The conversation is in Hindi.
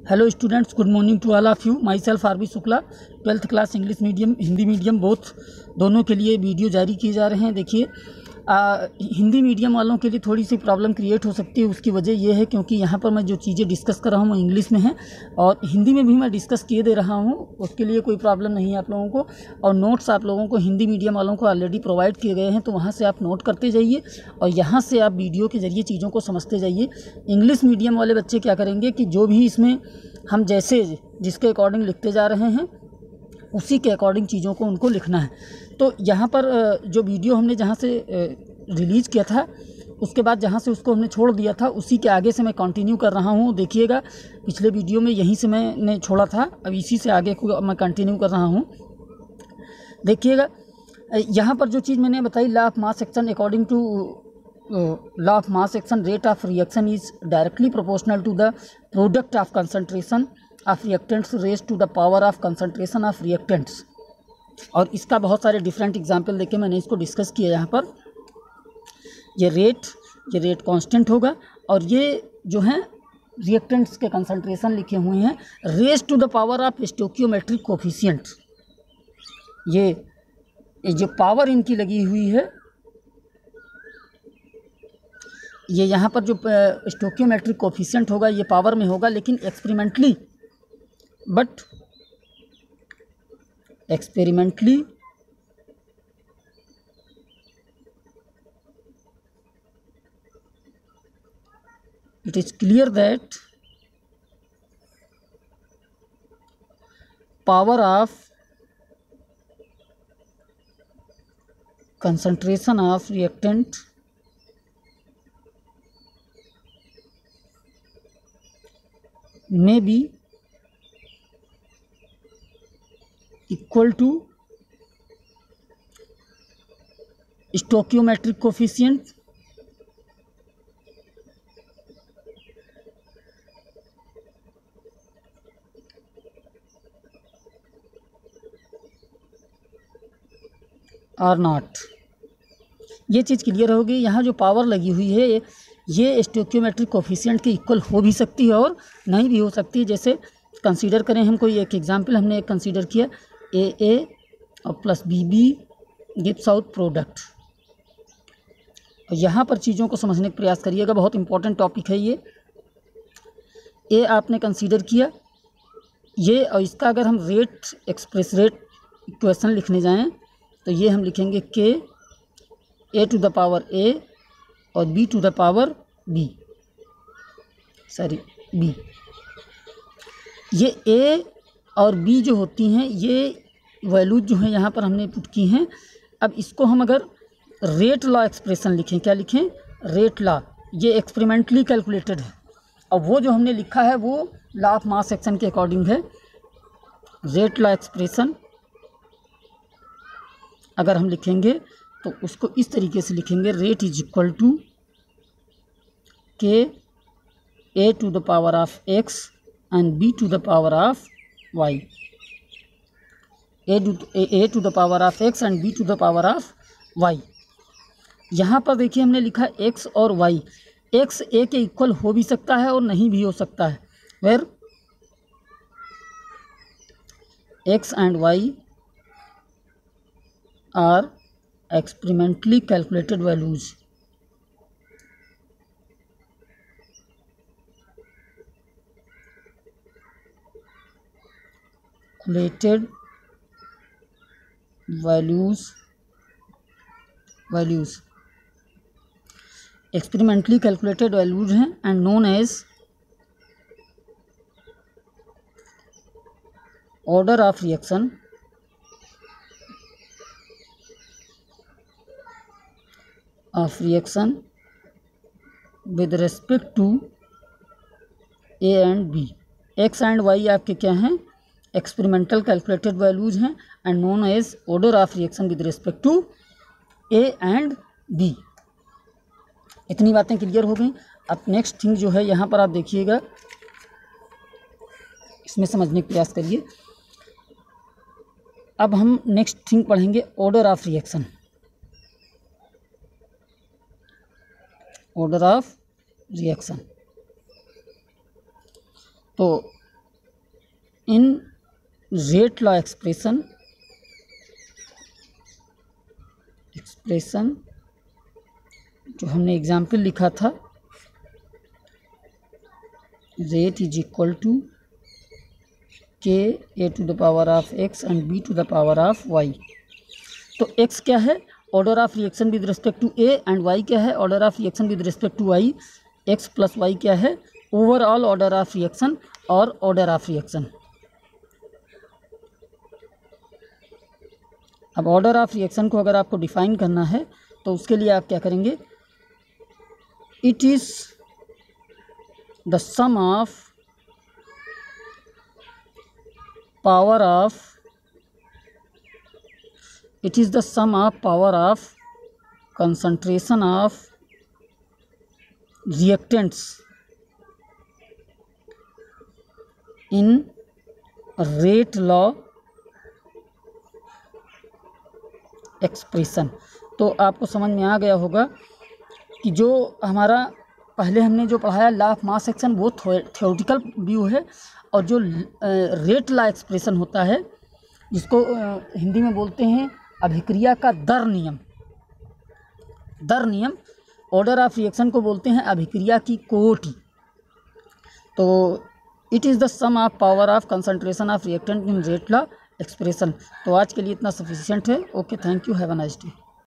Hello students, good morning to all of you. Myself RB Shukla, 12th class English medium, Hindi medium both दोनों के लिए वीडियो जारी किए जा रहे हैं। देखिए, हिंदी मीडियम वालों के लिए थोड़ी सी प्रॉब्लम क्रिएट हो सकती है। उसकी वजह यह है क्योंकि यहाँ पर मैं जो चीज़ें डिस्कस कर रहा हूँ वो इंग्लिश में है और हिंदी में भी मैं डिस्कस किए दे रहा हूँ। उसके लिए कोई प्रॉब्लम नहीं है आप लोगों को। और नोट्स आप लोगों को हिंदी मीडियम वालों को ऑलरेडी प्रोवाइड किए गए हैं, तो वहाँ से आप नोट करते जाइए और यहाँ से आप वीडियो के ज़रिए चीज़ों को समझते जाइए। इंग्लिश मीडियम वाले बच्चे क्या करेंगे कि जो भी इसमें हम जैसे जिसके अकॉर्डिंग लिखते जा रहे हैं उसी के अकॉर्डिंग चीज़ों को उनको लिखना है। तो यहाँ पर जो वीडियो हमने जहाँ से रिलीज़ किया था उसके बाद जहाँ से उसको हमने छोड़ दिया था उसी के आगे से मैं कंटिन्यू कर रहा हूँ। देखिएगा, पिछले वीडियो में यहीं से मैंने छोड़ा था, अब इसी से आगे को मैं कंटिन्यू कर रहा हूँ। देखिएगा, यहाँ पर जो चीज़ मैंने बताई, law of mass action according to law of mass action, rate of reaction is directly proportional to the product of concentration of reactants raise to the power of concentration of reactants. और इसका बहुत सारे डिफरेंट एग्जाम्पल देके मैंने इसको डिस्कस किया। यहाँ पर ये रेट कांस्टेंट होगा और ये जो है रिएक्टेंट्स के कंसंट्रेशन लिखे हुए हैं raise to the power of stoichiometric coefficient. ये जो पावर इनकी लगी हुई है, ये यहाँ पर जो स्टोकियोमेट्रिक कोफिशिएंट होगा ये पावर में होगा, लेकिन experimentally it is clear that power of concentration of reactant may be equal to stoichiometric coefficient और नॉट। ये चीज़ क्लियर होगी। यहाँ जो पावर लगी हुई है ये स्टोकियोमेट्रिक कोफिशिएंट के इक्वल हो भी सकती है और नहीं भी हो सकती है। जैसे कंसीडर करें हम कोई एक एग्जांपल हमने एक कंसीडर किया, ए और plus B gives out product. यहाँ पर चीज़ों को समझने का प्रयास करिएगा, बहुत इंपॉर्टेंट टॉपिक है ये। ए आपने कंसीडर किया ये, और इसका अगर हम एक्सप्रेस रेट इक्वेशन लिखने जाएं तो ये हम लिखेंगे के A to the power A और B to the power B. ये ए और बी जो होती हैं ये वैल्यूज जो हैं यहाँ पर हमने पुट की हैं। अब इसको हम अगर रेट लॉ एक्सप्रेशन लिखें, क्या लिखें? Rate law. ये एक्सपेरिमेंटली कैलकुलेटेड है और वो जो हमने लिखा है वो लॉ ऑफ मास एक्शन के अकॉर्डिंग है। रेट लॉ एक्सप्रेशन अगर हम लिखेंगे तो उसको इस तरीके से लिखेंगे, rate is equal to k A to the power of x and B to the power of y. A to the power of x and B to the power of y. यहाँ पर देखिए हमने लिखा एक्स और वाई। एक्स ए के इक्वल हो भी सकता है और नहीं भी हो सकता है। Where X and Y are experimentally calculated values. Calculated values experimentally calculated values हैं and known as order of reaction with respect to A and B। X and Y आपके क्या हैं? एक्सपेरिमेंटल कैलकुलेटेड वैल्यूज हैं and known as order of reaction with respect to A and B। इतनी बातें क्लियर हो गई। अब नेक्स्ट थिंग जो है यहाँ पर आप देखिएगा, इसमें समझने का प्रयास करिए। अब हम नेक्स्ट थिंग पढ़ेंगे, order of reaction. Order of reaction. तो इन रेट लॉ एक्सप्रेशन जो हमने एग्जाम्पल लिखा था, rate is equal to k A to the power of x and B to the power of y. तो एक्स क्या है, order of reaction with respect to A, and y क्या है, order of reaction with respect to y. X plus y क्या है, ओवरऑल ऑर्डर ऑफ रिएक्शन और ऑर्डर ऑफ रिएक्शन। अब ऑर्डर ऑफ रिएक्शन को अगर आपको डिफाइन करना है तो उसके लिए आप क्या करेंगे, it is the sum of power of concentration of reactants in rate law expression। तो आपको समझ में आ गया होगा कि जो हमारा पहले हमने जो पढ़ाया लॉ ऑफ मास एक्शन वो थ्योरेटिकल व्यू है, और जो रेट लॉ एक्सप्रेशन होता है जिसको हिंदी में बोलते हैं अभिक्रिया का दर नियम, ऑर्डर ऑफ रिएक्शन को बोलते हैं अभिक्रिया की कोटि। तो it is the sum of power of concentration of reactant in rate law expression. तो आज के लिए इतना सफिशिएंट है। Okay, thank you, have a nice day.